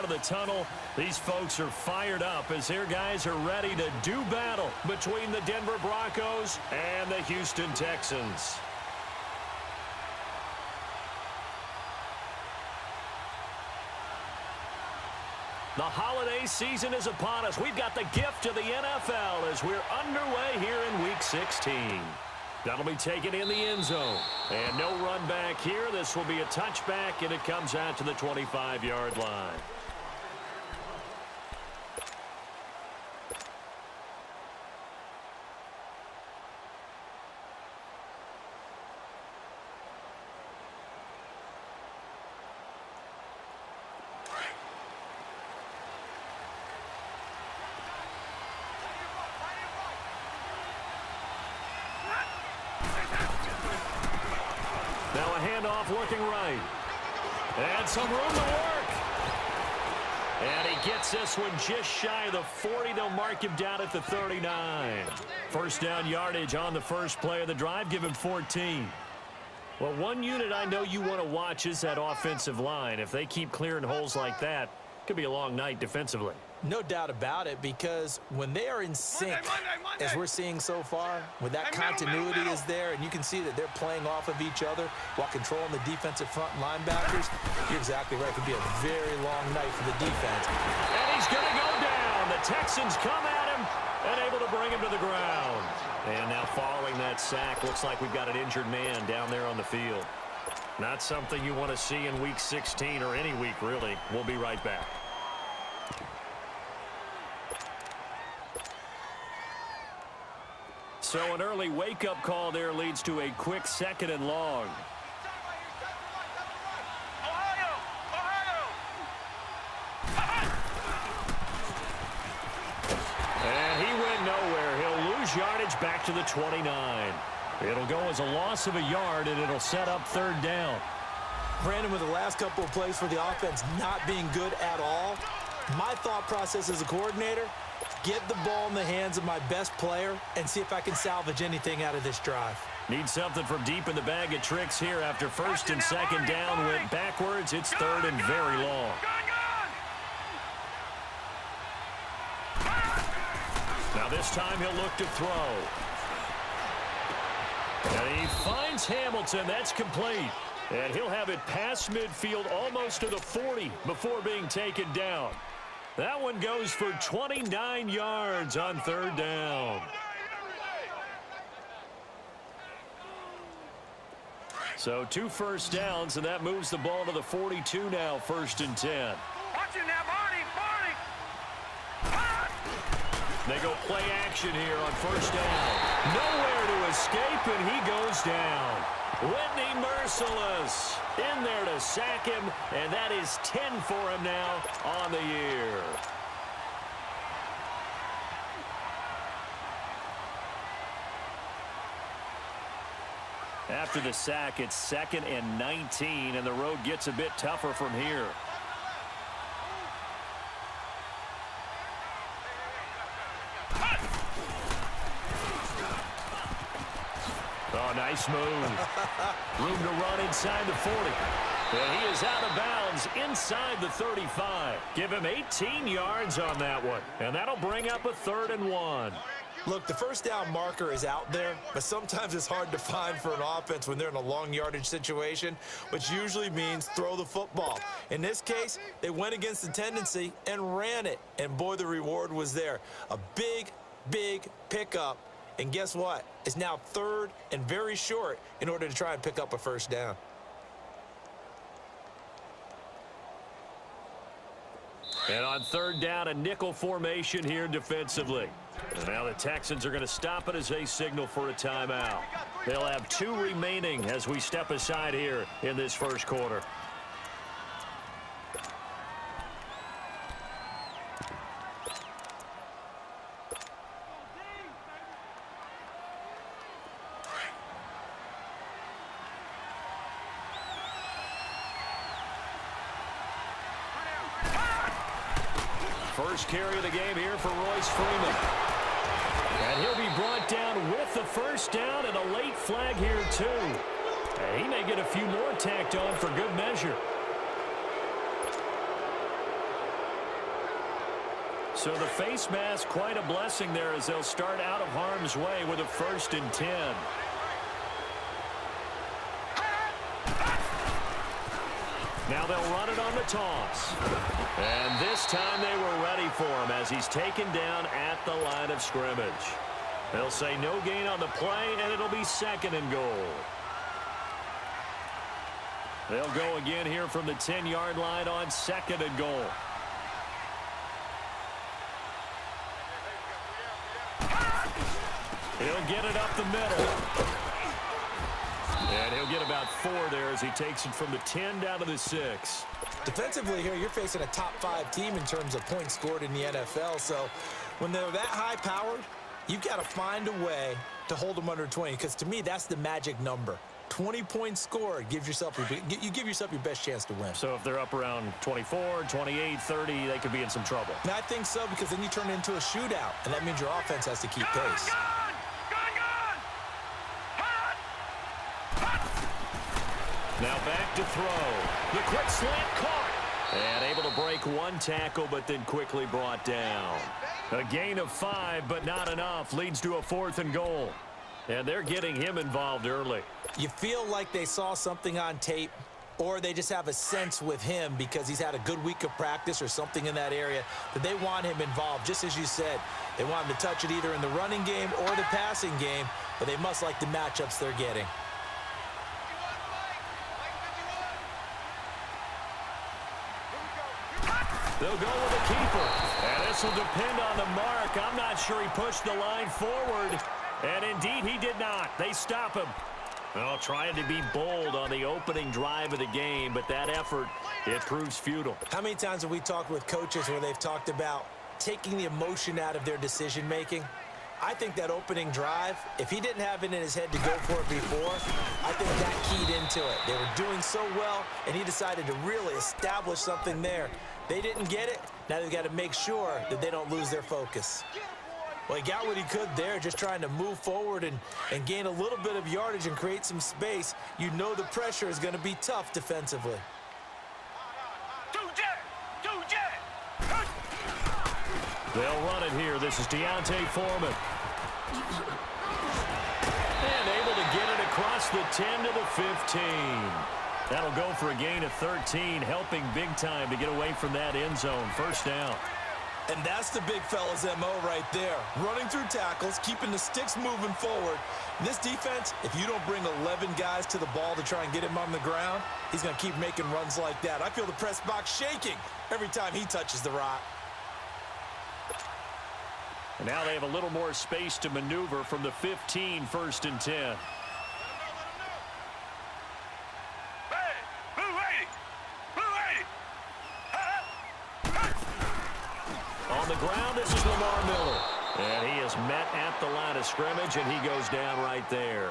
out of the tunnel. These folks are fired up as their guys are ready to do battle between the Denver Broncos and the Houston Texans. The holiday season is upon us. We've got the gift of the NFL as we're underway here in Week 16. That'll be taken in the end zone. And no run back here. This will be a touchback, and it comes out to the 25-yard line. Now a handoff looking right. And some room to work. And he gets this one just shy of the 40. They'll mark him down at the 39. First down yardage on the first play of the drive. Give him 14. Well, one unit I know you want to watch is that offensive line. If they keep clearing holes like that, it could be a long night defensively. No doubt about it, because when they are in sync, as we're seeing so far, when that continuity is there, and you can see that they're playing off of each other while controlling the defensive front linebackers, you're exactly right. It could be a very long night for the defense. And he's going to go down. The Texans come at him and able to bring him to the ground. And now following that sack, looks like we've got an injured man down there on the field. Not something you want to see in Week 16 or any week, really. We'll be right back. So an early wake-up call there leads to a quick 2nd and long. And he went nowhere. He'll lose yardage back to the 29. It'll go as a loss of a yard, and it'll set up 3rd down. Brandon, with the last couple of plays for the offense not being good at all, my thought process as a coordinator, get the ball in the hands of my best player and see if I can salvage anything out of this drive. Need something from deep in the bag of tricks here after 1st and 2nd down went backwards. It's 3rd and very long. Now this time he'll look to throw. And he finds Hamilton. That's complete. And he'll have it past midfield almost to the 40 before being taken down. That one goes for 29 yards on 3rd down. So 2 first downs, and that moves the ball to the 42 now, 1st and 10. Watch it now, Barney! They go play action here on 1st down. Nowhere to escape, and he goes down. Whitney merciless in there to sack him, and that is 10 for him now on the year. After the sack, it's 2nd and 19, and the road gets a bit tougher from here. Oh, nice move. Room to run inside the 40. And he is out of bounds inside the 35. Give him 18 yards on that one. And that'll bring up a 3rd and 1. Look, the 1st down marker is out there, but sometimes it's hard to find for an offense when they're in a long yardage situation, which usually means throw the football. In this case, they went against the tendency and ran it. And boy, the reward was there. A big, big pickup. And guess what? It's now 3rd and very short in order to try and pick up a 1st down. And on 3rd down, a nickel formation here defensively. And now the Texans are going to stop it as they signal for a timeout. They'll have 2 remaining as we step aside here in this 1st quarter. First carry of the game here for Royce Freeman. And he'll be brought down with the 1st down and a late flag here too. And he may get a few more tacked on for good measure. So the face mask, quite a blessing there as they'll start out of harm's way with a 1st and 10. Now they'll run it on the toss. And this time they were ready for him as he's taken down at the line of scrimmage. They'll say no gain on the play, and it'll be 2nd and goal. They'll go again here from the 10-yard line on 2nd and goal. He'll get it up the middle. And he'll get about 4 there as he takes it from the 10 down to the 6. Defensively here, you're facing a top-5 team in terms of points scored in the NFL. So when they're that high-powered, you've got to find a way to hold them under 20. Because to me, that's the magic number. 20 points scored gives yourself you give yourself your best chance to win. So if they're up around 24, 28, 30, they could be in some trouble. And I think so, because then you turn it into a shootout, and that means your offense has to keep pace. Now back to throw. The quick slant caught. And able to break 1 tackle, but then quickly brought down. A gain of 5, but not enough. Leads to a 4th and goal. And they're getting him involved early. You feel like they saw something on tape, or they just have a sense with him because he's had a good week of practice or something in that area that they want him involved. Just as you said, they want him to touch it either in the running game or the passing game, but they must like the matchups they're getting. They'll go with the keeper. And this will depend on the mark. I'm not sure he pushed the line forward. And indeed, he did not. They stop him. Well, trying to be bold on the opening drive of the game, but that effort, it proves futile. How many times have we talked with coaches where they've talked about taking the emotion out of their decision-making? I think that opening drive, if he didn't have it in his head to go for it before, I think that keyed into it. They were doing so well, and he decided to really establish something there. They didn't get it. Now they've got to make sure that they don't lose their focus. Well, he got what he could there, just trying to move forward and gain a little bit of yardage and create some space. You know the pressure is going to be tough defensively. They'll run it here. This is Deontay Foreman. And able to get it across the 10 to the 15. That'll go for a gain of 13, helping big time to get away from that end zone. 1st down. And that's the big fella's MO right there. Running through tackles, keeping the sticks moving forward. In this defense, if you don't bring 11 guys to the ball to try and get him on the ground, he's going to keep making runs like that. I feel the press box shaking every time he touches the rock. And now they have a little more space to maneuver from the 15, 1st and 10. On the ground, this is Lamar Miller. And he is met at the line of scrimmage, and he goes down right there.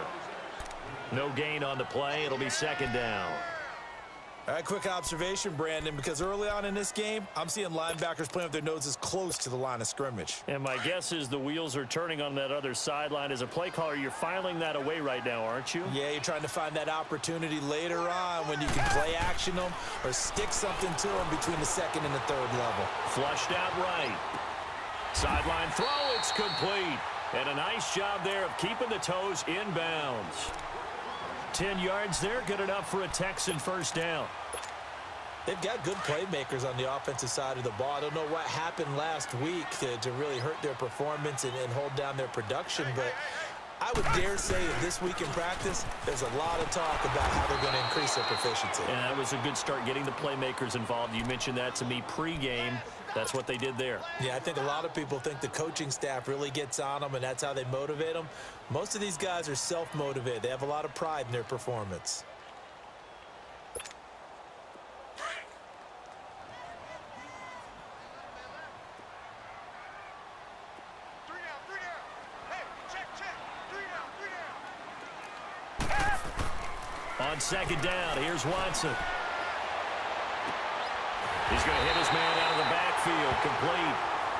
No gain on the play. It'll be 2nd down. All right, quick observation, Brandon, because early on in this game, I'm seeing linebackers playing with their noses close to the line of scrimmage. And my guess is the wheels are turning on that other sideline. As a play caller, you're filing that away right now, aren't you? Yeah, you're trying to find that opportunity later on when you can play action them or stick something to them between the 2nd and the 3rd level. Flushed out right. Sideline throw, it's complete. And a nice job there of keeping the toes inbounds. 10 yards there, good enough for a Texan 1st down. They've got good playmakers on the offensive side of the ball. I don't know what happened last week to really hurt their performance and hold down their production, but I would dare say that this week in practice, there's a lot of talk about how they're going to increase their proficiency. And that was a good start getting the playmakers involved. You mentioned that to me pregame. That's what they did there. Yeah, I think a lot of people think the coaching staff really gets on them, and that's how they motivate them. Most of these guys are self-motivated. They have a lot of pride in their performance. On 2nd down, here's Watson. He's going to hit his man out of the backfield, complete.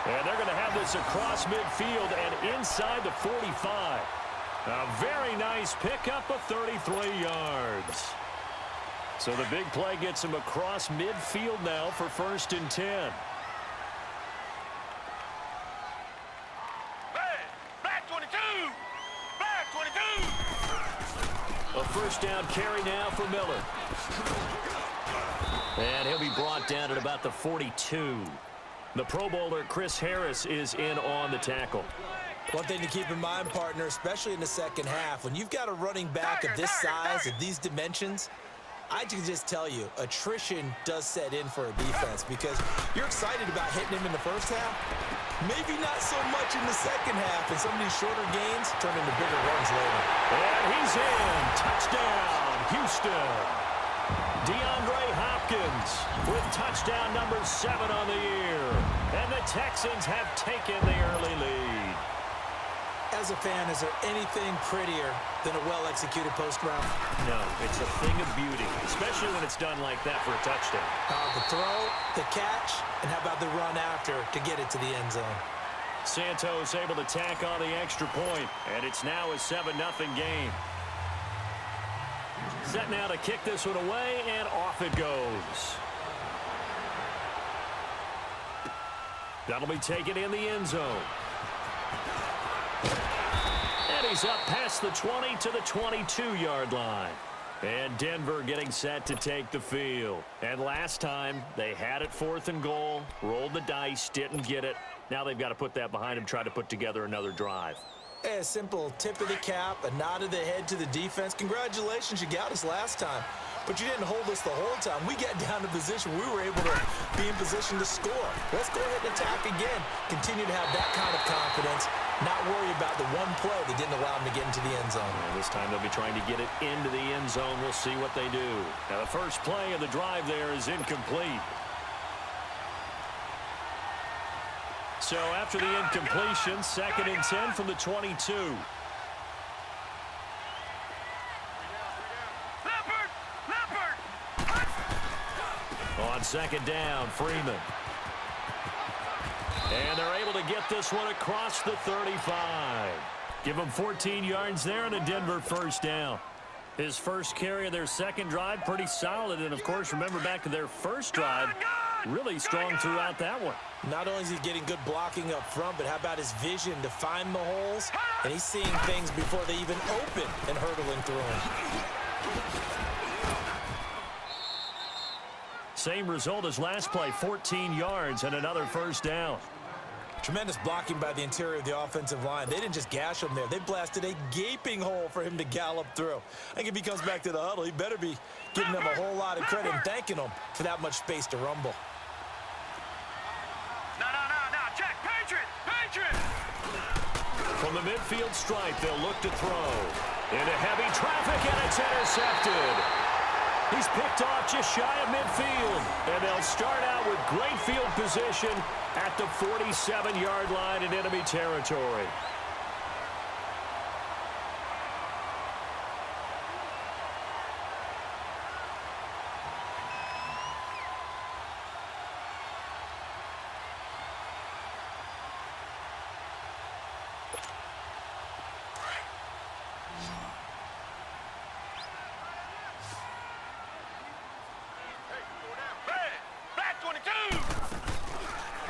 And they're going to have this across midfield and inside the 45. A very nice pickup of 33 yards. So the big play gets him across midfield now for 1st and 10. first down carry now for Miller. And he'll be brought down at about the 42. The Pro Bowler Chris Harris is in on the tackle. One thing to keep in mind, partner, especially in the second half, when you've got a running back of this size, of these dimensions, I can just tell you, attrition does set in for a defense because you're excited about hitting him in the first half. Maybe not so much in the second half, and some of these shorter gains turn into bigger runs later. And he's in. Touchdown, Houston. DeAndre Hopkins with touchdown number 7 on the year. And the Texans have taken the early lead. As a fan, is there anything prettier than a well-executed post route? No, it's a thing of beauty, especially when it's done like that for a touchdown. The throw, the catch, and how about the run after to get it to the end zone? Santos able to tack on the extra point, and it's now a 7-0 game. Set now to kick this one away, and off it goes. That'll be taken in the end zone. And he's up past the 20 to the 22-yard line. And Denver getting set to take the field. And last time, they had it 4th and goal, rolled the dice, didn't get it. Now they've got to put that behind them, try to put together another drive. A simple tip of the cap, a nod of the head to the defense. Congratulations, you got us last time. But you didn't hold us the whole time. We got down to position. We were able to be in position to score. Let's go ahead and attack again. Continue to have that kind of confidence. Not worry about the one play that didn't allow them to get into the end zone. And this time they'll be trying to get it into the end zone. We'll see what they do. Now the first play of the drive there is incomplete. So after the incompletion, 2nd and 10 from the 22. On 2nd down, Freeman. And they're able to get this one across the 35. Give them 14 yards there and a Denver first down. His first carry of their second drive, pretty solid. And, of course, remember back to their first drive, really strong throughout that one. Not only is he getting good blocking up front, but how about his vision to find the holes? And he's seeing things before they even open and hurdling through them. Same result as last play, 14 yards and another first down. Tremendous blocking by the interior of the offensive line. They didn't just gash him there. They blasted a gaping hole for him to gallop through. I think if he comes back to the huddle, he better be giving them a whole lot of credit and thanking them for that much space to rumble. No, check, Patriot! From the midfield stripe, they'll look to throw. Into heavy traffic, and it's intercepted. He's picked off just shy of midfield. And they'll start out with great field position at the 47-yard line in enemy territory.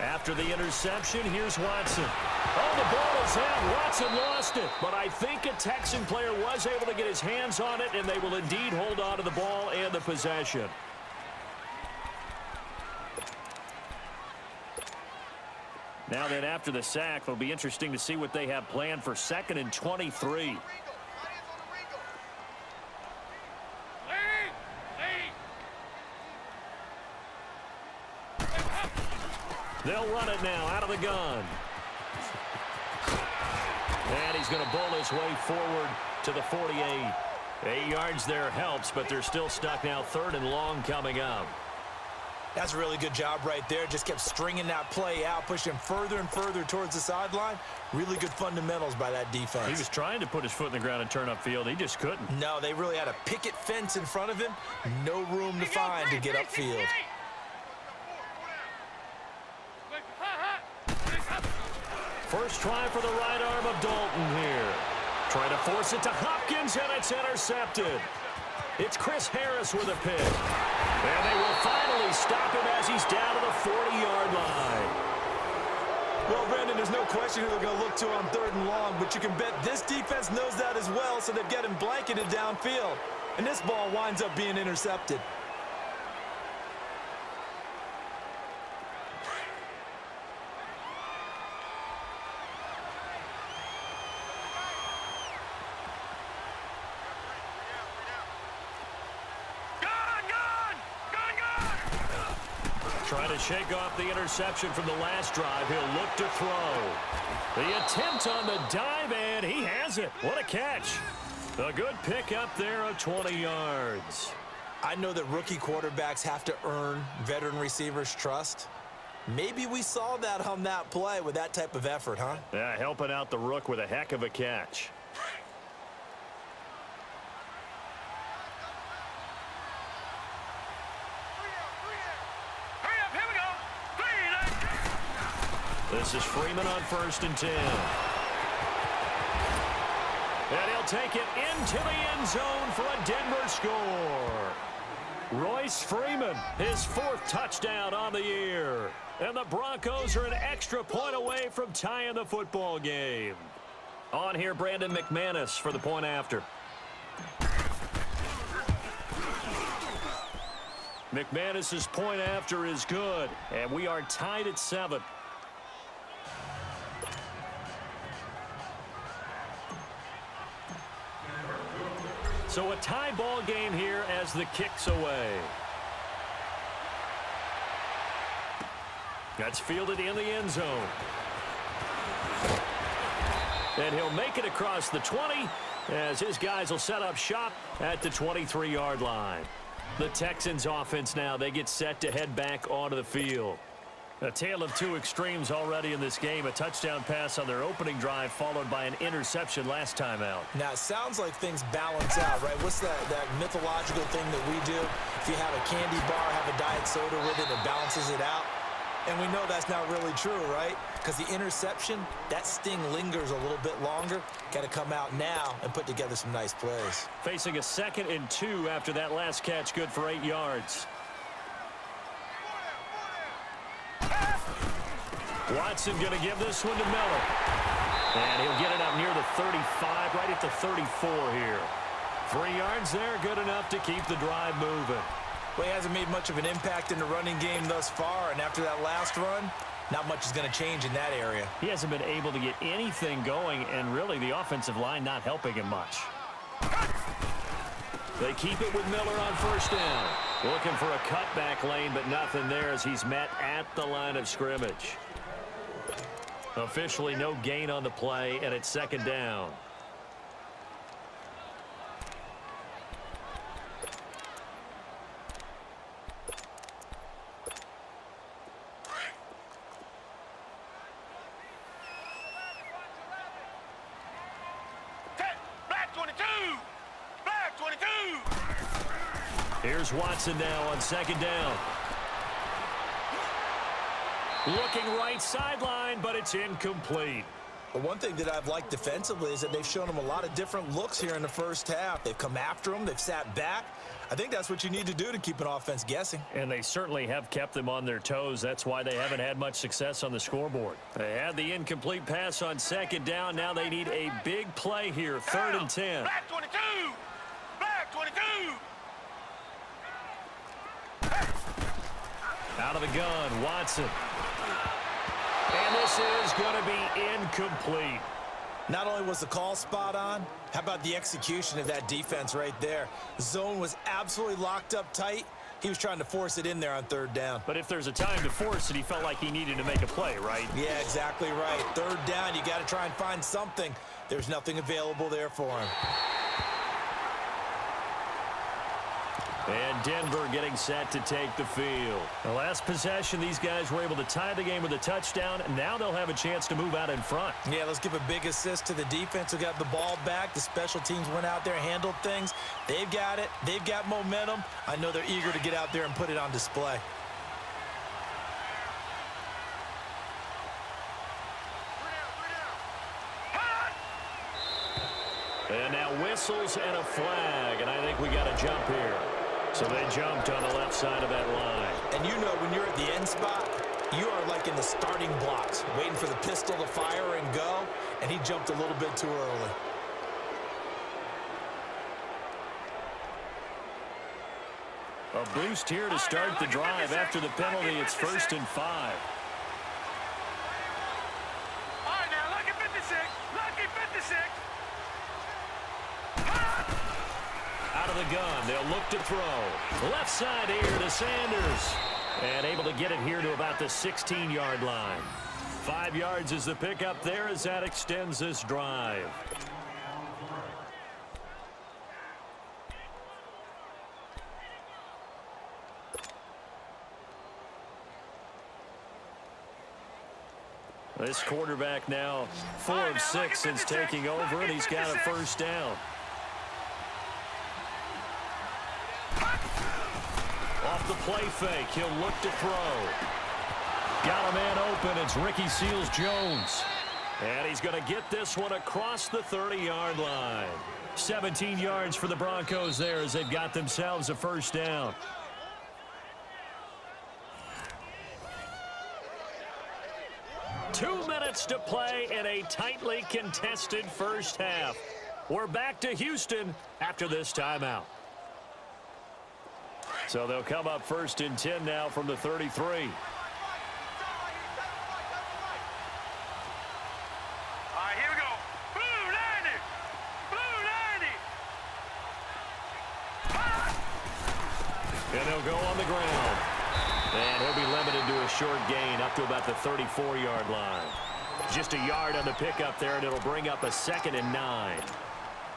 After the interception, here's Watson. Oh, the ball is out. Watson lost it. But I think a Texan player was able to get his hands on it, and they will indeed hold on to the ball and the possession. Now then, after the sack, it'll be interesting to see what they have planned for 2nd and 23. They'll run it now out of the gun. And he's going to bowl his way forward to the 48. 8 yards there helps, but they're still stuck now. 3rd and long coming up. That's a really good job right there. Just kept stringing that play out, pushing him further and further towards the sideline. Really good fundamentals by that defense. He was trying to put his foot in the ground and turn upfield. He just couldn't. No, they really had a picket fence in front of him. No room to find to get upfield. First try for the right arm of Dalton here. Trying to force it to Hopkins, and it's intercepted. It's Chris Harris with a pick. And they will finally stop him as he's down to the 40-yard line. Well, Brandon, there's no question who they're going to look to on 3rd and long, but you can bet this defense knows that as well, so they've got him blanketed downfield. and this ball winds up being intercepted. Trying to shake off the interception from the last drive. He'll look to throw. The attempt on the dive, and he has it. What a catch. A good pick up there of 20 yards. I know that rookie quarterbacks have to earn veteran receivers' trust. Maybe we saw that on that play with that type of effort, huh? Yeah, helping out the rook with a heck of a catch. This is Freeman on 1st and 10. And he'll take it into the end zone for a Denver score. Royce Freeman, his 4th touchdown on the year. And the Broncos are an extra point away from tying the football game. On here, Brandon McManus for the point after. McManus's point after is good, and we are tied at 7. So a tie ball game here as the kick's away. That's fielded in the end zone. And he'll make it across the 20 as his guys will set up shop at the 23-yard line. The Texans offense now, they get set to head back onto the field. A tale of two extremes already in this game. A touchdown pass on their opening drive followed by an interception last time out. Now, it sounds like things balance out, right? What's that mythological thing that we do? If you have a candy bar, have a diet soda with it, it balances it out. And we know that's not really true, right? Because the interception, that sting lingers a little bit longer. Got to come out now and put together some nice plays. Facing a 2nd and 2 after that last catch, good for 8 yards. Watson going to give this one to Miller. And he'll get it up near the 35, right at the 34 here. 3 yards there, good enough to keep the drive moving. Well, he hasn't made much of an impact in the running game thus far, and after that last run, not much is going to change in that area. He hasn't been able to get anything going, and really the offensive line not helping him much. They keep it with Miller on 1st down. Looking for a cutback lane, but nothing there as he's met at the line of scrimmage. Officially no gain on the play, and it's 2nd down. Black 22! Black 22! Here's Watson now on 2nd down. Looking right sideline, but it's incomplete. But one thing that I've liked defensively is that they've shown him a lot of different looks here in the first half. They've come after him. They've sat back. I think that's what you need to do to keep an offense guessing. And they certainly have kept them on their toes. That's why they haven't had much success on the scoreboard. They had the incomplete pass on 2nd down. Now they need a big play here, 3rd and 10. Black 22! Black 22! Out of the gun, Watson. And this is going to be incomplete. Not only was the call spot on, how about the execution of that defense right there? The zone was absolutely locked up tight. He was trying to force it in there on 3rd down. But if there's a time to force it, he felt like he needed to make a play, right? Yeah, exactly right. 3rd down, you got to try and find something. There's nothing available there for him. And Denver getting set to take the field. The last possession, these guys were able to tie the game with a touchdown. Now they'll have a chance to move out in front. Yeah, let's give a big assist to the defense who got the ball back. The special teams went out there, handled things. They've got it. They've got momentum. I know they're eager to get out there and put it on display. And now whistles and a flag, and I think we got a jump here. So they jumped on the left side of that line. And you know when you're at the end spot, you are like in the starting blocks, waiting for the pistol to fire and go, and he jumped a little bit too early. A boost here to start the drive. After the penalty, it's 1st and 5. All right, now, lucky 56. Lucky 56. Out of the gun, they'll look to throw. Left side here to Sanders. And able to get it here to about the 16-yard line. 5 yards is the pickup there as that extends this drive. This quarterback now 4 of 6 since taking over, and he's got a first down. Off the play fake, he'll look to throw. Got a man open, it's Ricky Seals-Jones. And he's going to get this one across the 30-yard line. 17 yards for the Broncos there as they've got themselves a first down. Two minutes to play in a tightly contested first half. We're back to Houston after this timeout. So they'll come up 1st and 10 now from the 33. All right, here we go. Blue 90. Blue 90. And they'll go on the ground. And he'll be limited to a short gain up to about the 34-yard line. Just a yard on the pickup there, and it'll bring up a 2nd and 9.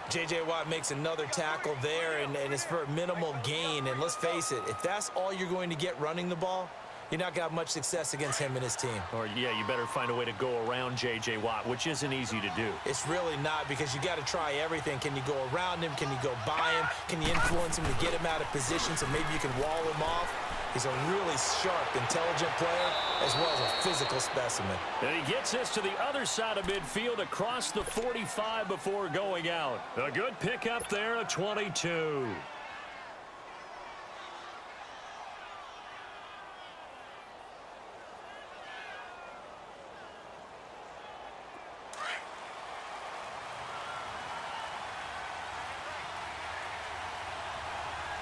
J.J. Watt makes another tackle there, and it's for a minimal gain. And let's face it, if that's all you're going to get running the ball, you're not going to have much success against him and his team. Or, yeah, you better find a way to go around J.J. Watt, which isn't easy to do. It's really not, because you got to try everything. Can you go around him? Can you go by him? Can you influence him to get him out of position so maybe you can wall him off? He's a really sharp, intelligent player, as well as a physical specimen. And he gets this to the other side of midfield across the 45 before going out. A good pickup there, a 22.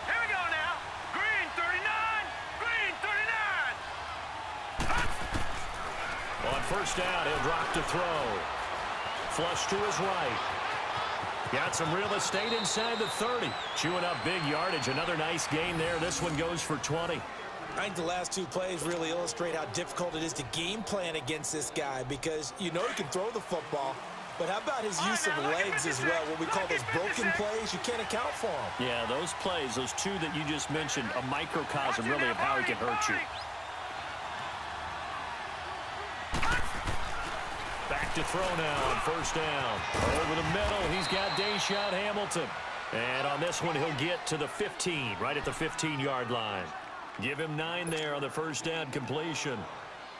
Here we go now. Green 39. Green 39. On first down, he'll drop to throw. Flush to his right. Got some real estate inside the 30. Chewing up big yardage. Another nice gain there. This one goes for 20. I think the last two plays really illustrate how difficult it is to game plan against this guy, because you know he can throw the football, but how about his use of legs as well? What we call those broken plays, you can't account for them. Yeah, those plays, those two that you just mentioned, a microcosm really of how he can hurt you. Back to throw now on first down. Over the middle, he's got Deshaun Hamilton. And on this one, he'll get to the 15, right at the 15-yard line. Give him 9 there on the first down completion.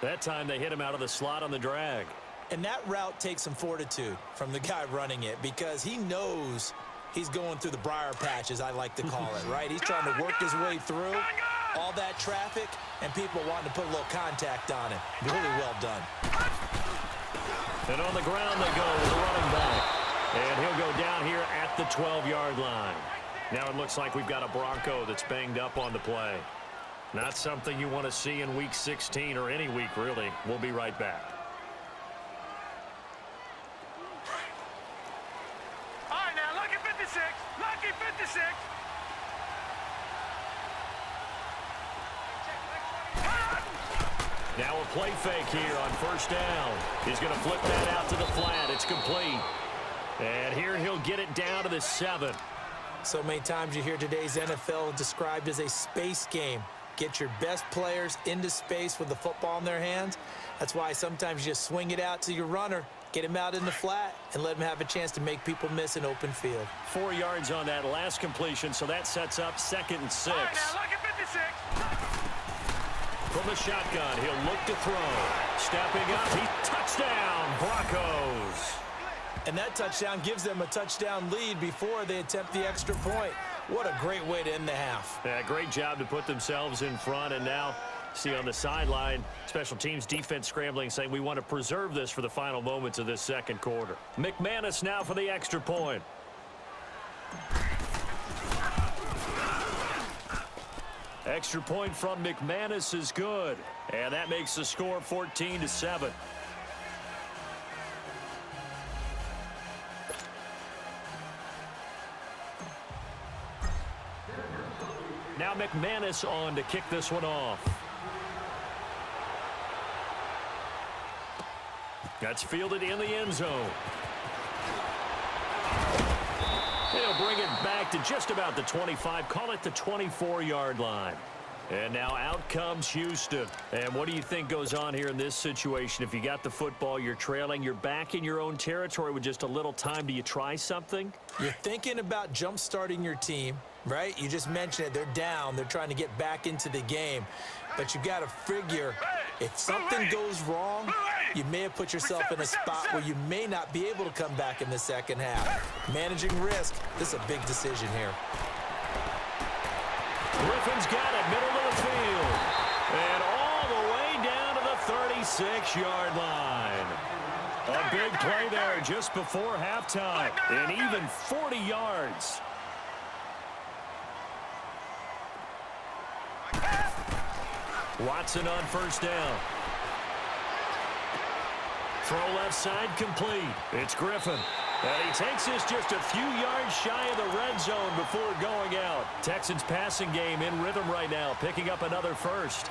That time they hit him out of the slot on the drag. And that route takes some fortitude from the guy running it, because he knows he's going through the briar patch, as I like to call it, right? He's trying to work his way through all that traffic, and people wanting to put a little contact on him. Really well done. And on the ground they go with the running back. And he'll go down here at the 12-yard line. Now it looks like we've got a Bronco that's banged up on the play. Not something you want to see in Week 16 or any week, really. We'll be right back. All right, now, lucky 56. Lucky 56. Now a play fake here on first down. He's going to flip that out to the flat. It's complete. And here he'll get it down to the 7. So many times you hear today's NFL described as a space game. Get your best players into space with the football in their hands. That's why sometimes you just swing it out to your runner, get him out in the flat, and let him have a chance to make people miss an open field. 4 yards on that last completion, so that sets up 2nd and 6. All right, now, lucky 56. From the shotgun, he'll look to throw. Stepping up, touchdown, Broncos. And that touchdown gives them a touchdown lead before they attempt the extra point. What a great way to end the half. Yeah, great job to put themselves in front, and now see on the sideline, special teams defense scrambling, saying we want to preserve this for the final moments of this second quarter. McManus now for the extra point. Extra point from McManus is good. And that makes the score 14-7. Now McManus on to kick this one off. That's fielded in the end zone. He'll bring it back to just about the 25. Call it the 24-yard line. And now out comes Houston. And what do you think goes on here in this situation? If you got the football, you're trailing, you're back in your own territory with just a little time. Do you try something? You're thinking about jump-starting your team, right? You just mentioned it. They're down. They're trying to get back into the game. But you got to figure if something goes wrong, you may have put yourself in a spot where you may not be able to come back in the second half. Managing risk, this is a big decision here. Griffin's got it, middle of the field. And all the way down to the 36-yard line. A big play there just before halftime. And even 40 yards. Watson on first down. Throw left side complete. It's Griffin. And he takes this just a few yards shy of the red zone before going out. Texans passing game in rhythm right now, picking up another first.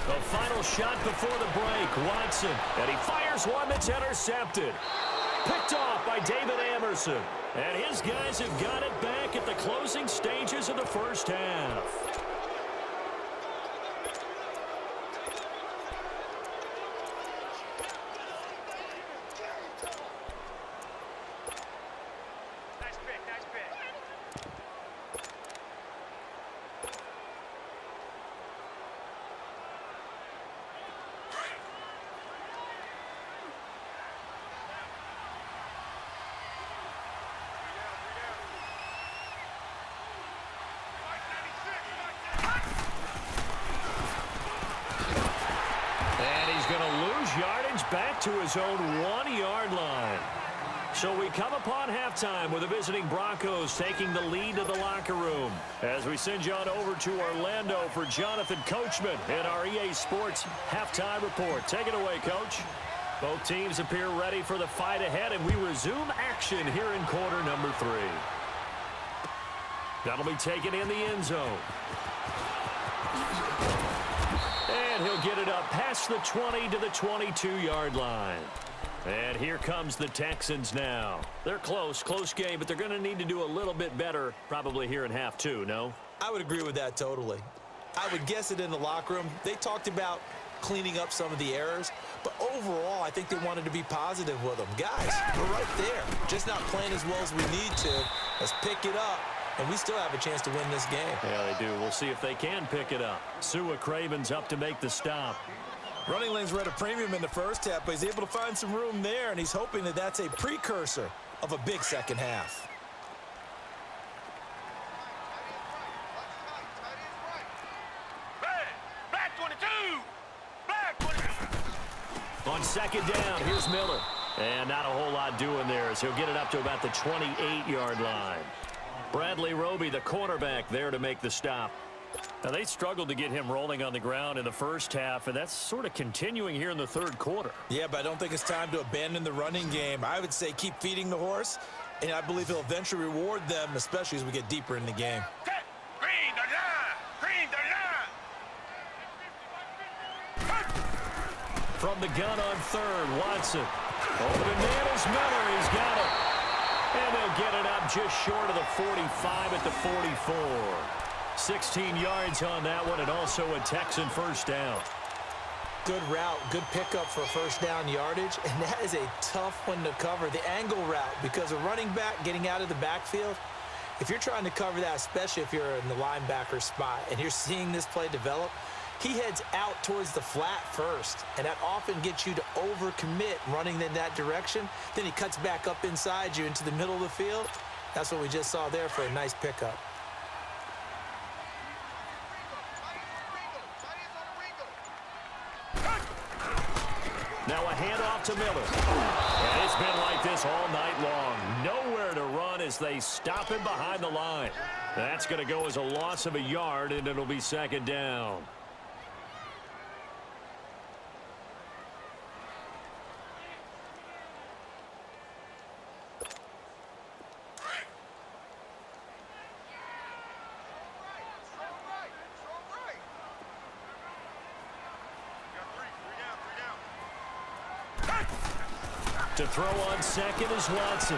The final shot before the break, Watson. And he fires one that's intercepted. Picked off by David Amerson. And his guys have got it back at the closing stages of the first half. Back to his own 1-yard line. So we come upon halftime with the visiting Broncos taking the lead to the locker room. As we send you on over to Orlando for Jonathan Coachman in our EA Sports halftime report. Take it away, Coach. Both teams appear ready for the fight ahead, and we resume action here in quarter number 3. That'll be taken in the end zone. And he'll get it up past the 20 to the 22-yard line. And here comes the Texans now. They're close game, but they're going to need to do a little bit better probably here in half 2, no? I would agree with that totally. I would guess it in the locker room. They talked about cleaning up some of the errors, but overall, I think they wanted to be positive with them. Guys, we're right there. Just not playing as well as we need to. Let's pick it up. And we still have a chance to win this game. Yeah, they do. We'll see if they can pick it up. Sua Craven's up to make the stop. Running lanes were at a premium in the first half, but he's able to find some room there, and he's hoping that that's a precursor of a big second half. Black 22! Black 22! On second down, here's Miller. And not a whole lot doing there as he'll get it up to about the 28-yard line. Bradley Roby, the cornerback, there to make the stop. Now, they struggled to get him rolling on the ground in the first half, and that's sort of continuing here in the third quarter. Yeah, but I don't think it's time to abandon the running game. I would say keep feeding the horse, and I believe he'll eventually reward them, especially as we get deeper in the game. Green 39! Green 39! From the gun on third, Watson. Open man is Miller. He's got it. And they'll get it up just short of the 45 at the 44. 16 yards on that one, and also a Texan first down. Good route, good pickup for first down yardage, and that is a tough one to cover, the angle route, because a running back getting out of the backfield, if you're trying to cover that, especially if you're in the linebacker spot and you're seeing this play develop, He heads out towards the flat first, and that often gets you to overcommit running in that direction. Then he cuts back up inside you into the middle of the field. That's what we just saw there for a nice pickup. Now a handoff to Miller. And it's been like this all night long. Nowhere to run as they stop him behind the line. That's going to go as a loss of a yard, and it'll be second down. To throw on second is Watson.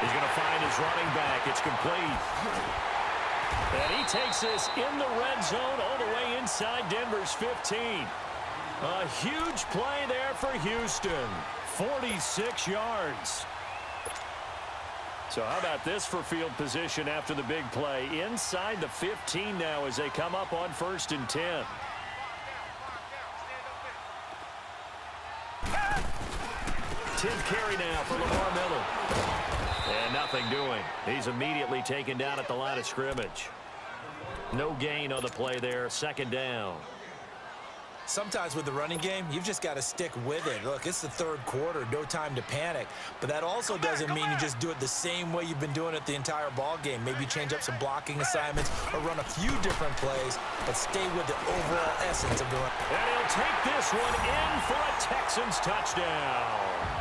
He's going to find his running back. It's complete. And he takes this in the red zone all the way inside Denver's 15. A huge play there for Houston. 46 yards. So how about this for field position after the big play? Inside the 15 now as they come up on 1st and 10. 10th carry now for Lamar Miller. And nothing doing. He's immediately taken down at the line of scrimmage. No gain on the play there. Second down. Sometimes with the running game, you've just got to stick with it. Look, it's the third quarter, no time to panic. But that also doesn't mean you just do it the same way you've been doing it the entire ball game. Maybe change up some blocking assignments or run a few different plays, but stay with the overall essence of the run. And he'll take this one in for a Texans touchdown.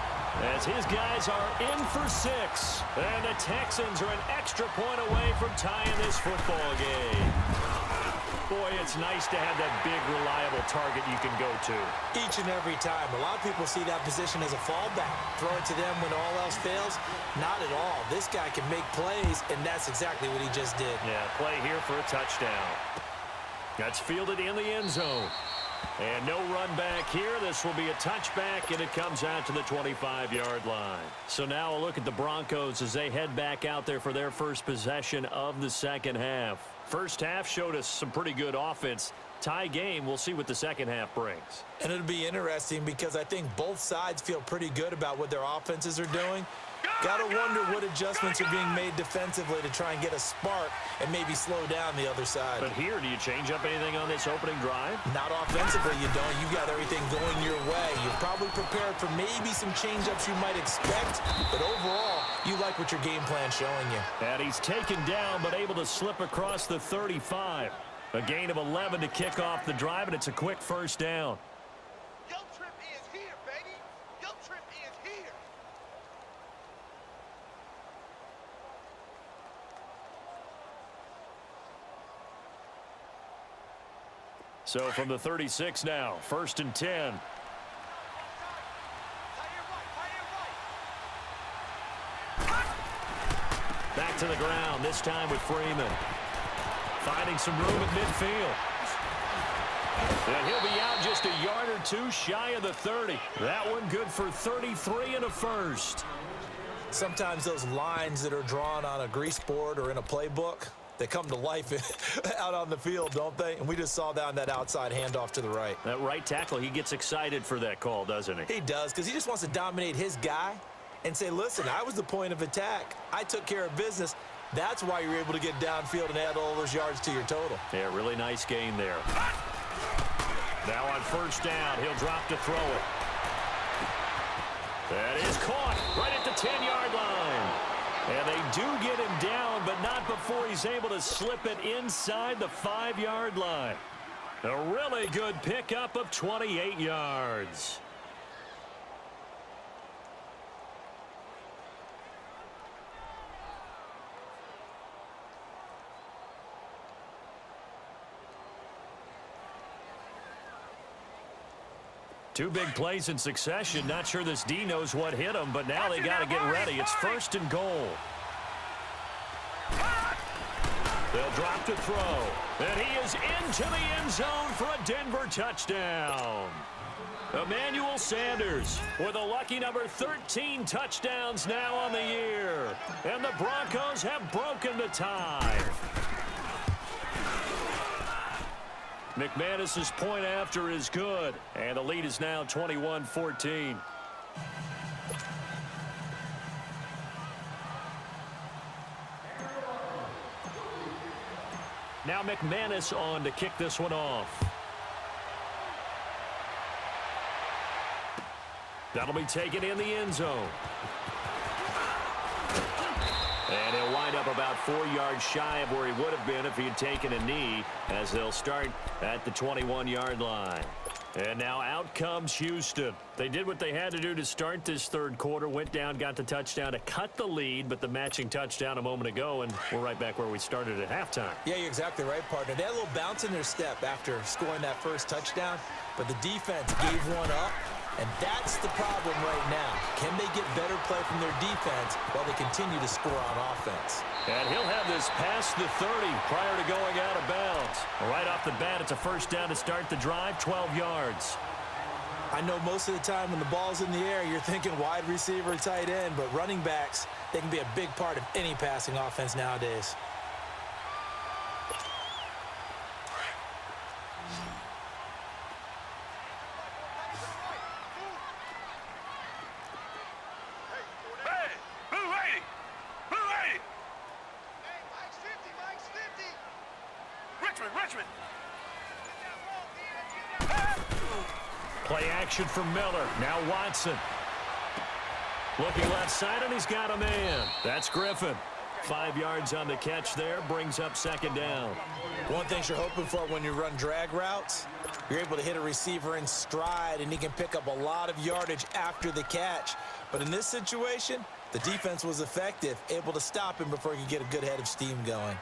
As his guys are in for 6. And the Texans are an extra point away from tying this football game. Boy, it's nice to have that big, reliable target you can go to. Each and every time. A lot of people see that position as a fallback. Throw it to them when all else fails. Not at all. This guy can make plays, and that's exactly what he just did. Yeah, play here for a touchdown. That's fielded in the end zone. And no run back here. This will be a touchback, and it comes out to the 25-yard line. So now a look at the Broncos as they head back out there for their first possession of the second half. First half showed us some pretty good offense. Tie game, we'll see what the second half brings. And it'll be interesting because I think both sides feel pretty good about what their offenses are doing. Got to wonder what adjustments are being made defensively to try and get a spark and maybe slow down the other side. But here, do you change up anything on this opening drive? Not offensively, you don't. You got everything going your way. You're probably prepared for maybe some change-ups you might expect, but overall, you like what your game plan's showing you. And he's taken down, but able to slip across the 35. A gain of 11 to kick off the drive, and it's a quick first down. Your trip is here, baby. Your trip is here. So from the 36 now, 1st and 10. Back to the ground, this time with Freeman. Finding some room at midfield. And he'll be out just a yard or two shy of the 30. That one good for 33 and a first. Sometimes those lines that are drawn on a grease board or in a playbook, they come to life out on the field, don't they? And we just saw that on that outside handoff to the right. That right tackle, he gets excited for that call, doesn't he? He does, because he just wants to dominate his guy and say, listen, I was the point of attack. I took care of business. That's why you're able to get downfield and add all those yards to your total. Yeah, really nice gain there. Now on first down, he'll drop to throw it. That is caught right at the 10-yard line. And they do get him down, but not before he's able to slip it inside the 5-yard line. A really good pickup of 28 yards. Two big plays in succession. Not sure this D knows what hit him, but now they got to get ready. It's 1st and goal. They'll drop to throw. And he is into the end zone for a Denver touchdown. Emmanuel Sanders with a lucky number 13 touchdowns now on the year. And the Broncos have broken the tie. McManus's point after is good, and the lead is now 21-14. Now McManus on to kick this one off. That'll be taken in the end zone. And he'll wind up about 4 yards shy of where he would have been if he had taken a knee, as they'll start at the 21-yard line. And now out comes Houston. They did what they had to do to start this third quarter, went down, got the touchdown to cut the lead, but the matching touchdown a moment ago, and we're right back where we started at halftime. Yeah, you're exactly right, partner. They had a little bounce in their step after scoring that first touchdown, but the defense gave one up, and that's the problem right now. Can they get better play from their defense while they continue to score on offense? And he'll have this past the 30 prior to going out of bounds. Right off the bat, it's a first down to start the drive, 12 yards. I know most of the time when the ball's in the air, you're thinking wide receiver, tight end, but running backs, they can be a big part of any passing offense nowadays. Richmond. Play action for Miller. Now Watson. Looking left side, and he's got a man. That's Griffin. 5 yards on the catch there. Brings up second down. One thing you're hoping for when you run drag routes, you're able to hit a receiver in stride, and he can pick up a lot of yardage after the catch. But in this situation, the defense was effective, able to stop him before he could get a good head of steam going.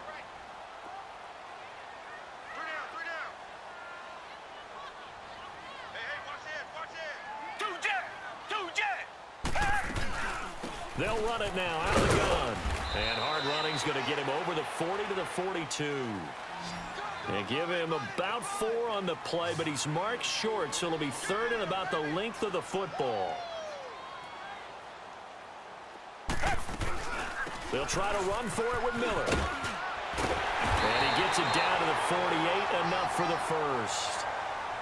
They'll run it now out of the gun. And hard running's going to get him over the 40 to the 42. They give him about 4 on the play, but he's marked short, so it'll be third and about the length of the football. They'll try to run for it with Miller. And he gets it down to the 48, enough for the first.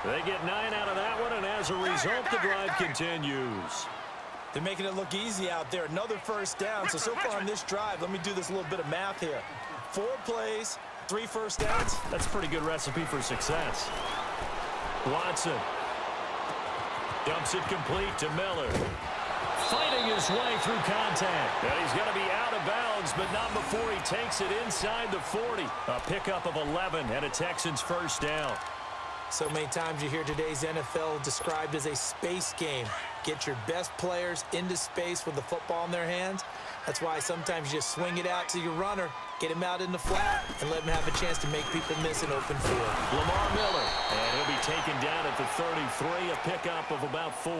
They get 9 out of that one, and as a result, the drive continues. They're making it look easy out there. Another first down. So far on this drive, let me do this little bit of math here. 4 plays, 3 first downs. That's a pretty good recipe for success. Watson dumps it complete to Miller. Fighting his way through contact. And he's going to be out of bounds, but not before he takes it inside the 40. A pickup of 11 and a Texans first down. So many times you hear today's NFL described as a space game. Get your best players into space with the football in their hands. That's why sometimes you just swing it out to your runner, get him out in the flat, and let him have a chance to make people miss an open field. Lamar Miller, and he'll be taken down at the 33, a pickup of about 4.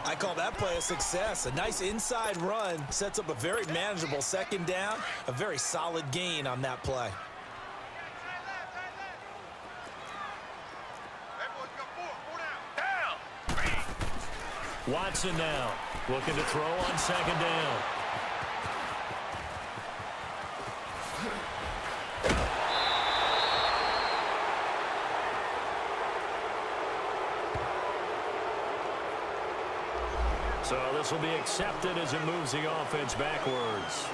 I call that play a success. A nice inside run sets up a very manageable second down, a very solid gain on that play. Watson now looking to throw on second down. So this will be accepted as it moves the offense backwards.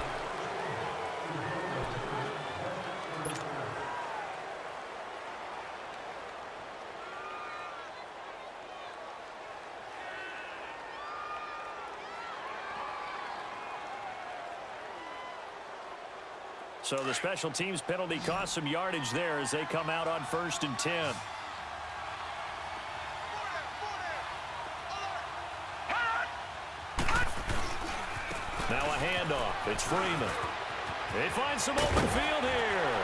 So the special teams penalty cost some yardage there as they come out on 1st and 10. Now a handoff. It's Freeman. They find some open field here.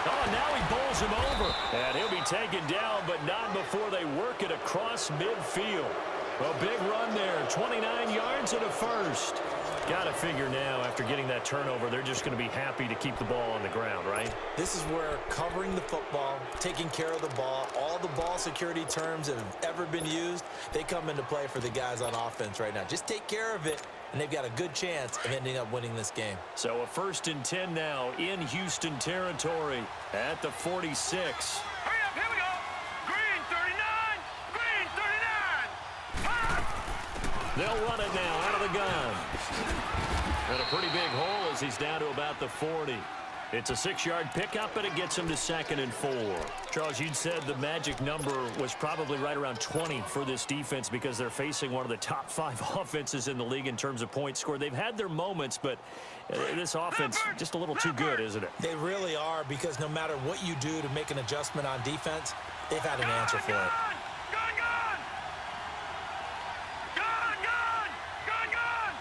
Oh, now he bowls him over. And he'll be taken down, but not before they work it across midfield. A big run there. 29 yards and a first. Got to figure now, after getting that turnover, they're just going to be happy to keep the ball on the ground, right? This is where covering the football, taking care of the ball, all the ball security terms that have ever been used, they come into play for the guys on offense right now. Just take care of it, and they've got a good chance of ending up winning this game. So a 1st and 10 now in Houston territory at the 46. Hurry up, here we go. Green 39, green 39. Hot. They'll run it now out of the gun. And a pretty big hole as he's down to about the 40. It's a 6-yard pickup, and it gets him to 2nd and 4. Charles, you'd said the magic number was probably right around 20 for this defense because they're facing one of the top 5 offenses in the league in terms of points scored. They've had their moments, but this offense just a little too good, isn't it? They really are, because no matter what you do to make an adjustment on defense, they've had an answer for it. Gun, gun. Gun, gun. Gun, gun.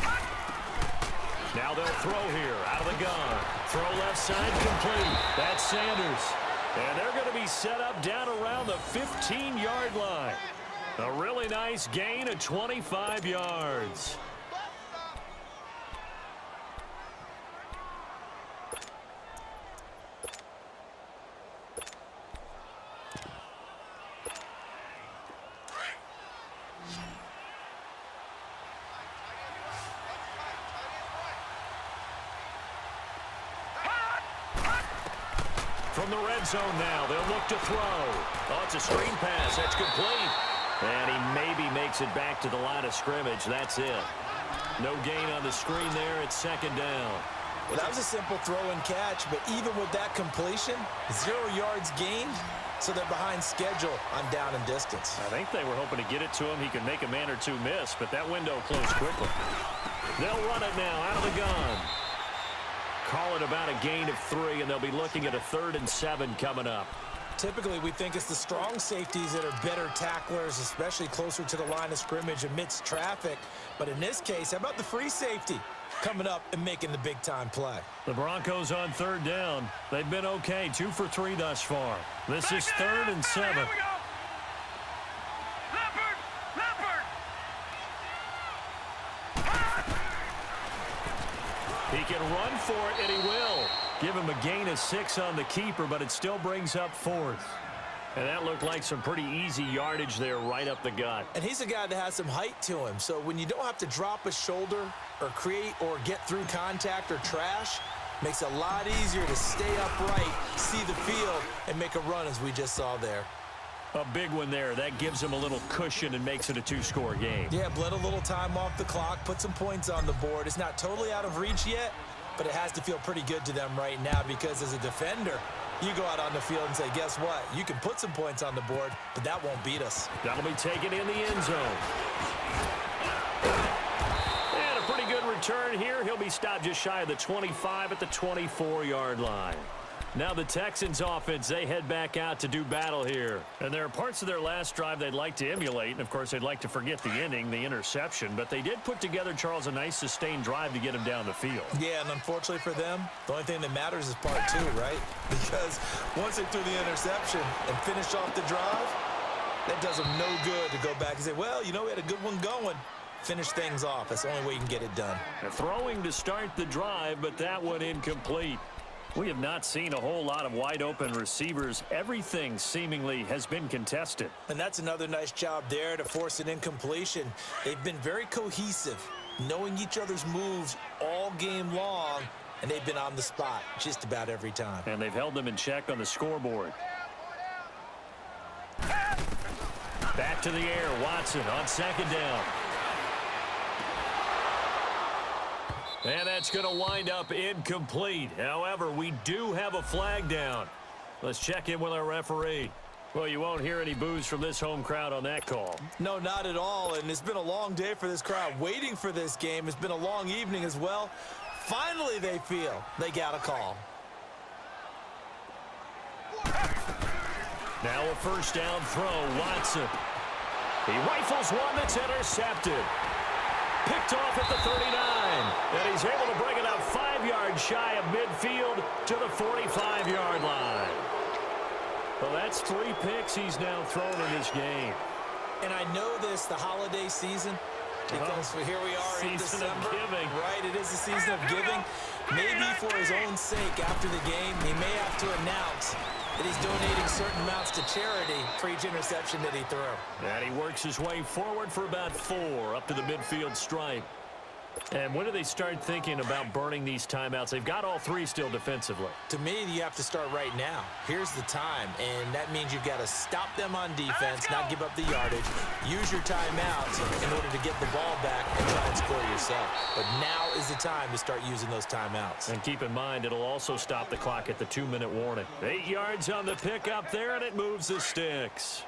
Hot. Now they'll throw here out of the gun. Throw left side complete. That's Sanders. And they're going to be set up down around the 15-yard line. A really nice gain of 25 yards. From the red zone now, they'll look to throw. Oh, it's a screen pass. That's complete. And he maybe makes it back to the line of scrimmage. That's it. No gain on the screen there. It's 2nd down. Well, that was a simple throw and catch, but even with that completion, 0 yards gained, so they're behind schedule on down and distance. I think they were hoping to get it to him. He could make a man or two miss, but that window closed quickly. They'll run it now out of the gun. Call it about a gain of 3, and they'll be looking at a 3rd and 7 coming up. Typically, we think it's the strong safeties that are better tacklers, especially closer to the line of scrimmage amidst traffic. But in this case, how about the free safety coming up and making the big-time play? The Broncos on 3rd down. They've been okay, 2 for 3 thus far. This is 3rd and 7. Here we go. Leopard, leopard. Hot. He can run for it, and he will. Give him a gain of 6 on the keeper, but it still brings up 4th. And that looked like some pretty easy yardage there right up the gut. And he's a guy that has some height to him, so when you don't have to drop a shoulder or create or get through contact or trash, makes it a lot easier to stay upright, see the field, and make a run as we just saw there. A big one there. That gives him a little cushion and makes it a 2-score game. Yeah, bled a little time off the clock, put some points on the board. It's not totally out of reach yet, but it has to feel pretty good to them right now, because as a defender, you go out on the field and say, guess what? You can put some points on the board, but that won't beat us. That'll be taken in the end zone. And a pretty good return here. He'll be stopped just shy of the 25 at the 24-yard line. Now the Texans offense, they head back out to do battle here. And there are parts of their last drive they'd like to emulate. And, of course, they'd like to forget the ending, the interception. But they did put together, Charles, a nice sustained drive to get him down the field. Yeah, and unfortunately for them, the only thing that matters is part 2, right? Because once they threw the interception and finished off the drive, that does them no good to go back and say, well, you know, we had a good one going. Finish things off. That's the only way you can get it done. They're throwing to start the drive, but that one incomplete. We have not seen a whole lot of wide-open receivers. Everything seemingly has been contested. And that's another nice job there to force an incompletion. They've been very cohesive, knowing each other's moves all game long, and they've been on the spot just about every time. And they've held them in check on the scoreboard. Back to the air, Watson on 2nd down. And that's going to wind up incomplete. However, we do have a flag down. Let's check in with our referee. Well, you won't hear any boos from this home crowd on that call. No, not at all. And it's been a long day for this crowd waiting for this game. It's been a long evening as well. Finally, they feel they got a call. Now a 1st down throw, Watson. He rifles one that's intercepted. Picked off at the 39, and he's able to bring it up 5 yards shy of midfield to the 45-yard line. Well, that's 3 picks he's now thrown in this game. And I know this, the holiday season, because here we are in December. Season of giving. Right, it is the season of giving. Maybe for his own sake after the game, he may have to announce that he's donating certain amounts to charity for each interception that he threw. And he works his way forward for about 4 up to the midfield stripe. And when do they start thinking about burning these timeouts? They've got all three still defensively. To me, you have to start right now. Here's the time, and that means you've got to stop them on defense, not give up the yardage, use your timeouts in order to get the ball back and try and score yourself. But now is the time to start using those timeouts. And keep in mind, it'll also stop the clock at the 2-minute warning. 8 yards on the pickup there, and it moves the sticks.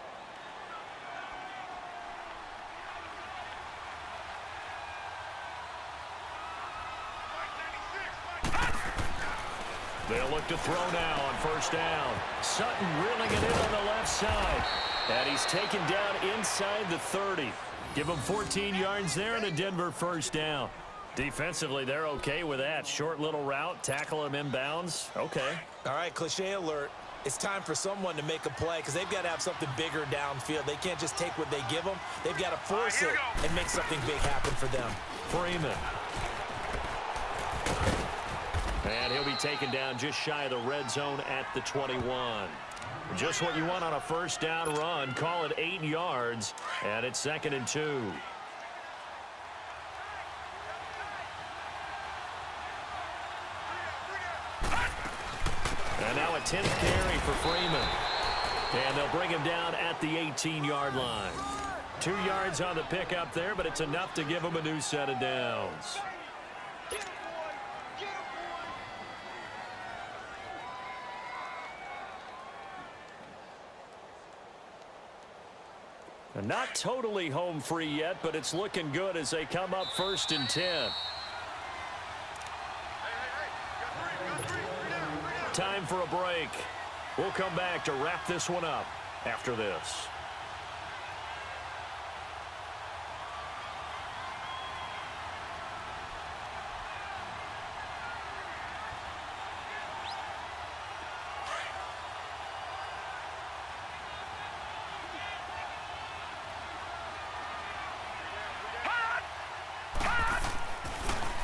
They'll look to throw now on first down. Sutton reeling it in on the left side. And he's taken down inside the 30. Give him 14 yards there and a Denver first down. Defensively, they're okay with that. Short little route, tackle him inbounds. Okay. All right, cliche alert. It's time for someone to make a play because they've got to have something bigger downfield. They can't just take what they give them. They've got to force it and make something big happen for them. Freeman. And he'll be taken down just shy of the red zone at the 21. Just what you want on a first down run. Call it 8 yards, and it's 2nd and 2. And now a 10th carry for Freeman. And they'll bring him down at the 18-yard line. 2 yards on the pickup there, but it's enough to give him a new set of downs. Not totally home free yet, but it's looking good as they come up 1st and 10. Time for a break. We'll come back to wrap this one up after this.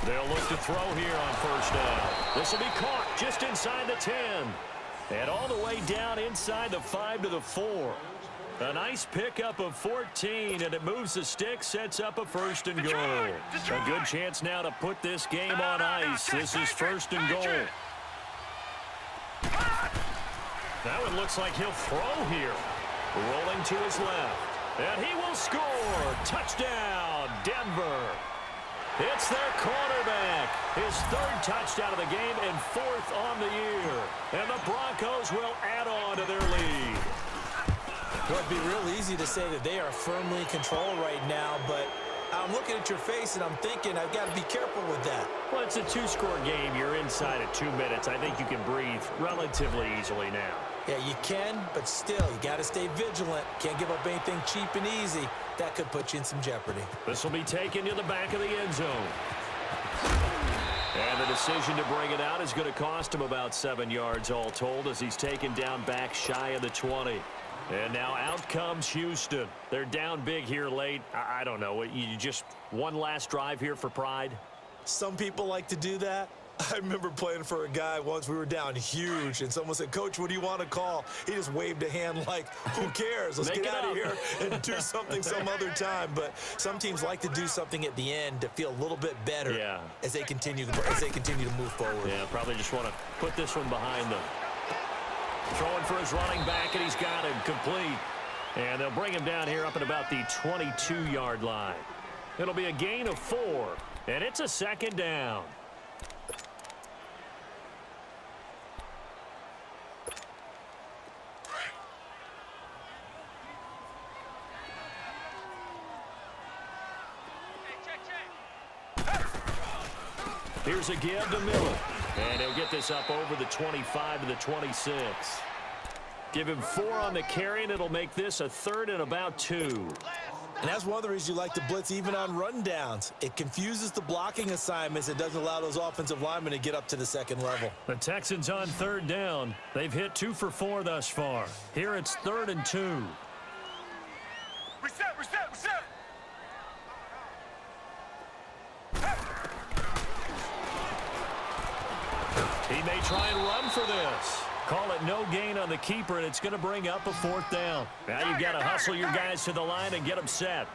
They'll look to throw here on first down. This will be caught just inside the 10. And all the way down inside the 5 to the 4. A nice pickup of 14, and it moves the stick, sets up a 1st and goal. A good chance now to put this game on ice. This is 1st and goal. That one looks like he'll throw here. Rolling to his left. And he will score. Touchdown, Denver. It's their quarterback. His 3rd touchdown of the game and 4th on the year. And the Broncos will add on to their lead. It would be real easy to say that they are firmly in control right now, but I'm looking at your face and I'm thinking I've got to be careful with that. Well, it's a 2-score game. You're inside at 2 minutes. I think you can breathe relatively easily now. Yeah, you can, but still, you got to stay vigilant. Can't give up anything cheap and easy. That could put you in some jeopardy. This will be taken to the back of the end zone. And the decision to bring it out is going to cost him about 7 yards all told as he's taken down back shy of the 20. And now out comes Houston. They're down big here late. I don't know. You just one last drive here for pride? Some people like to do that. I remember playing for a guy once. We were down huge, and someone said, "Coach, what do you want to call?" He just waved a hand like, who cares? Let's get out of here and do something some other time. But some teams like to do something at the end to feel a little bit better as they continue to move forward. Yeah, probably just want to put this one behind them. Throwing for his running back, and he's got him complete. And they'll bring him down here up at about the 22-yard line. It'll be a gain of 4, and it's a 2nd down. Here's a give to Miller. And he'll get this up over the 25 to the 26. Give him 4 on the carry, and it'll make this a 3rd and about 2. And that's one of the reasons you like to blitz even on rundowns. It confuses the blocking assignments. It doesn't allow those offensive linemen to get up to the 2nd level. The Texans on 3rd down. They've hit 2 for 4 thus far. Here it's 3rd and 2. Reset. He may try and run for this. Call it no gain on the keeper, and it's going to bring up a 4th down. Now you've got to hustle your guys to the line and get them set.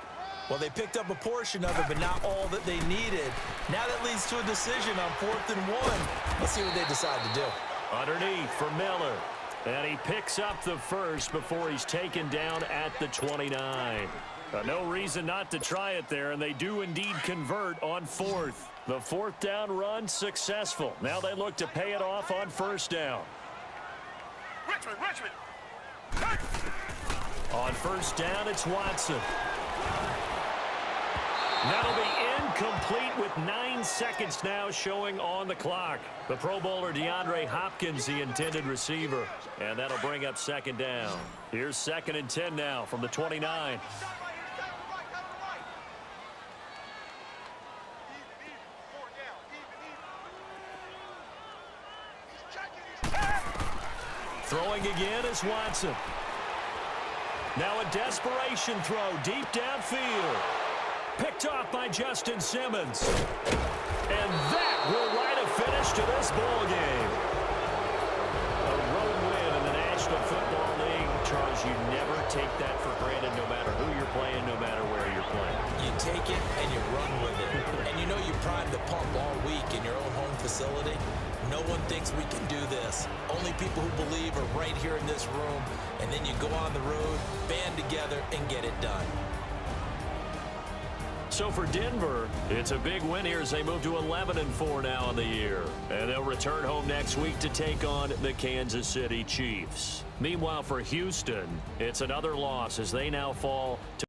Well, they picked up a portion of it, but not all that they needed. Now that leads to a decision on 4th and 1. Let's see what they decide to do. Underneath for Miller. And he picks up the first before he's taken down at the 29. No reason not to try it there, and they do indeed convert on 4th. The 4th down run successful. Now they look to pay it off on 1st down. Richmond. On 1st down, it's Watson. That'll be incomplete with 9 seconds now showing on the clock. The Pro Bowler DeAndre Hopkins, the intended receiver. And that'll bring up 2nd down. Here's 2nd and 10 now from the 29. Throwing again is Watson. Now a desperation throw deep downfield. Picked off by Justin Simmons. And that will write a finish to this ball game. A road win in the National Football League. Charles, you never take that for granted no matter who you're playing, no matter where you're playing. You take it and you run with it. And you know you primed the pump all week in your own home facility. No one thinks we can do this. Only people who believe are right here in this room. And then you go on the road, band together, and get it done. So for Denver, it's a big win here as they move to 11-4 now in the year. And they'll return home next week to take on the Kansas City Chiefs. Meanwhile, for Houston, it's another loss as they now fall to